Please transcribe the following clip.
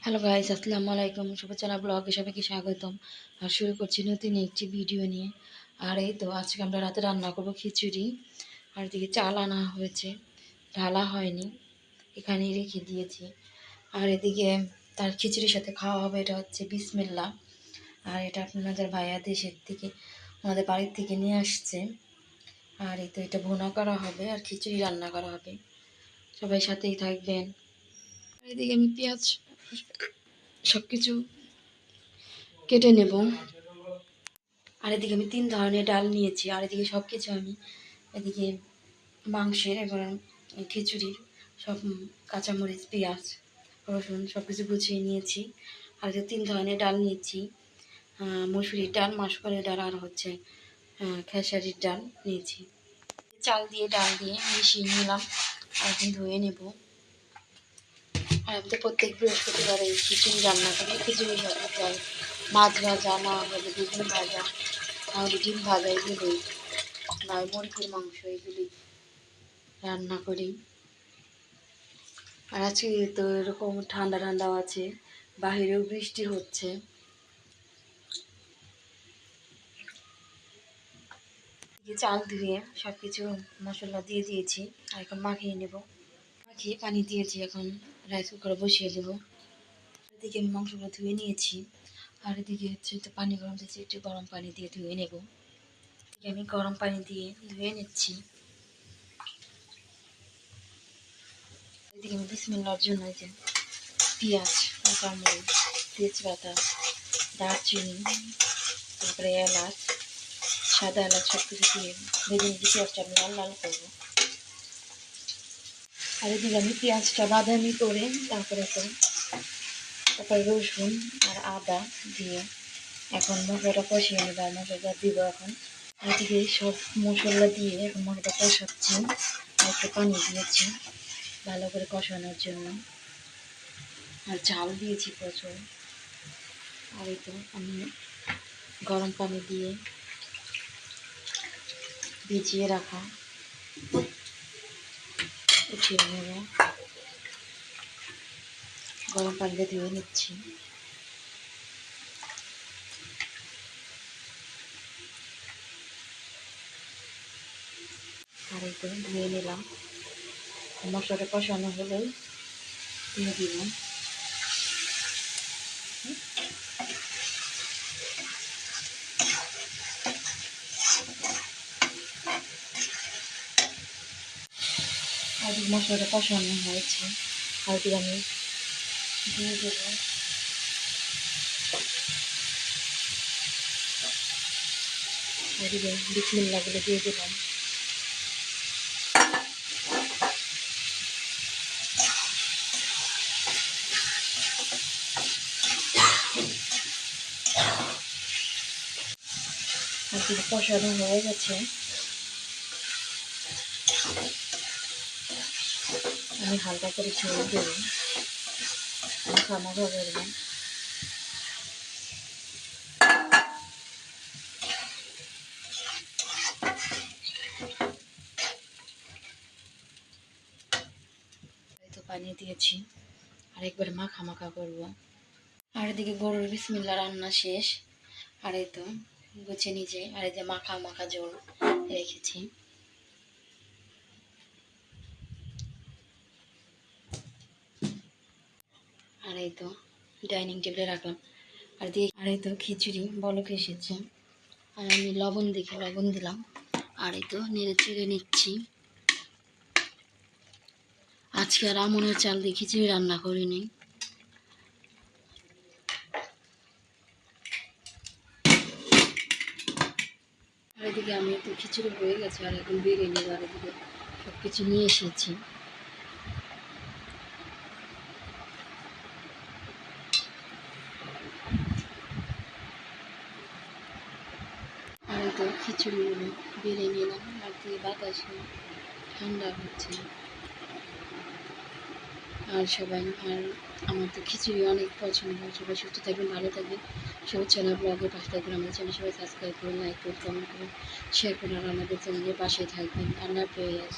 Hello guys, আসসালামু আলাইকুম। শুভচেনা ব্লগে সবাইকে স্বাগতম। আর শুরু করছি নতুন একটি ভিডিও নিয়ে। আর এই তো আজকে আমরা রাতে রান্না করব খিচুড়ি। আর এদিকে চাল আনা হয়েছে, ঢালা হয়নি, এখানেই রেখে দিয়েছি। আর এদিকে তার খিচুড়ির সাথে খাওয়া হবে, এটা হচ্ছে বিসমিল্লাহ। আর এটা আপনাদের ভাইয়া দেশের থেকে, আমাদের বাড়ির থেকে নিয়ে আসছে। আর এই তো এটা ভুনা করা হবে আর খিচুড়ি রান্না করা হবে। সবাই সাথেই থাকবেন। আর এদিকে আমি পেঁয়াজ সব কিছু কেটে নেব। আর এদিকে আমি 3 ধরনের ডাল নিয়েছি। আর এদিকে সব কিছু আমি এদিকে মাংসের এবং খিচুড়ির সব কাঁচামরিচ, পেঁয়াজ, রসুন সব কিছু গুছিয়ে নিয়েছি। আর যে 3 ধরনের ডাল নিয়েছি, মসুরির ডাল, মাসকলাই ডাল আর হচ্ছে খেসারির ডাল নিয়েছি। চাল দিয়ে ডাল দিয়ে মিশিয়ে নিলাম আর এখন ধুয়ে নেব। আর আমি তো প্রত্যেক বৃহস্পতিবার এই খিচুড়ি রান্না করি। খিচুড়ির সাথে প্রায় মাছ ভাজা, না হলে বেগুন ভাজা, তাহলে ডিম ভাজা, এগুলোই বা মুরগির মাংস এগুলি রান্না করি। আর আজকে তো এরকম ঠান্ডা ঠান্ডাও আছে, বাহিরেও বৃষ্টি হচ্ছে। চাল ধুয়ে সব কিছু মশলা দিয়ে দিয়েছি আর এখন মাখিয়ে নেব। মাখিয়ে পানি দিয়েছি, এখন রাইস কুকারে বসিয়ে দেবো। এদিকে আমি মাংসগুলো ধুয়ে নিয়েছি। আর এদিকে হচ্ছে একটু পানি গরম দিয়েছি, একটু গরম পানি দিয়ে ধুয়ে নেব। আমি গরম পানি দিয়ে ধুয়ে নিচ্ছি। এদিকে আমি বিসমিল্লাহর জন্য যে পেঁয়াজ, কাঁচামরিচ, তেজপাতা, দারচিনি, তারপরে এলাচ, সাদা এলাচ সব কিছু দিয়ে ভেজে নিচ্ছি। পেঁয়াজটা আমি লাল লাল করবো। আর এদিকে আমি পেঁয়াজটা বাদামি করে তারপরে রসুন আর আদা দিয়ে এখন মশলাটা কষিয়ে নেব। আর মশলাটা দিব এখন। এদিকে সব মশলা দিয়ে এখন মশলাটা কষাচ্ছি আর একটু পানি দিয়েছি ভালো করে কষানোর জন্য। আর ঝাল দিয়েছি প্রচুর। আর এই তো আমি গরম পানি দিয়ে ভিজিয়ে রাখা উঠিয়ে নেব। গরম পানিতে ধুয়ে নিচ্ছি। আর এই তো ধুয়ে নিলাম। মশলাটা কষানো হলেই দিয়ে দিলাম। আর মশলাটা কষানো হয়েছে, আর দিয়ে আমি দিয়ে দেবো আর বিসমিল্লাহগুলো দিয়ে দিলাম। আর দিয়ে কষানো হয়ে গেছে, আমি হালকা করে ছেড়ে দেবো, মাখা মাখা করবো। তো পানি দিয়েছি, আরেকবার মাখা মাখা করবো। আর এদিকে গরুর বিসমিল্লাহ রান্না শেষ। আর এই তো গুছিয়ে নিচে, আর এই যে মাখা মাখা ঝোল রেখেছি। আর এই তো ডাইনিং টেবিলে রাখলাম। আর এই তো খিচুড়ি বলক এসেছে, আর আমি লবণ দেখে লবণ দিলাম। আর এই তো নেড়ে চেড়ে নিচ্ছি। আজকে আর আমনের চাল দিয়ে খিচুড়ি রান্না করিনি। আর এদিকে আমি তো খিচুড়ি হয়ে গেছে, আর এখন বেরিয়ে নেব। আর এদিকে সব কিছু নিয়ে এসেছি। আর এই তো খিচুড়িগুলো বেরিয়ে নিলাম। আর দিয়ে বাতাসে ঠান্ডা হচ্ছে। আর আমার তো খিচুড়ি অনেক পছন্দ। সবাই সুস্থ থাকবেন, ভালো থাকবেন। সবাই চ্যানেল ব্লগের পাশে থাকবেন। আমাদের চ্যানেল সবাই সাবস্ক্রাইব করুন, লাইক করুন, কমেন্ট করুন, শেয়ার করুন। আর আমাদের চ্যানেলের পাশে থাকবেন। আল্লাহ হাফেজ।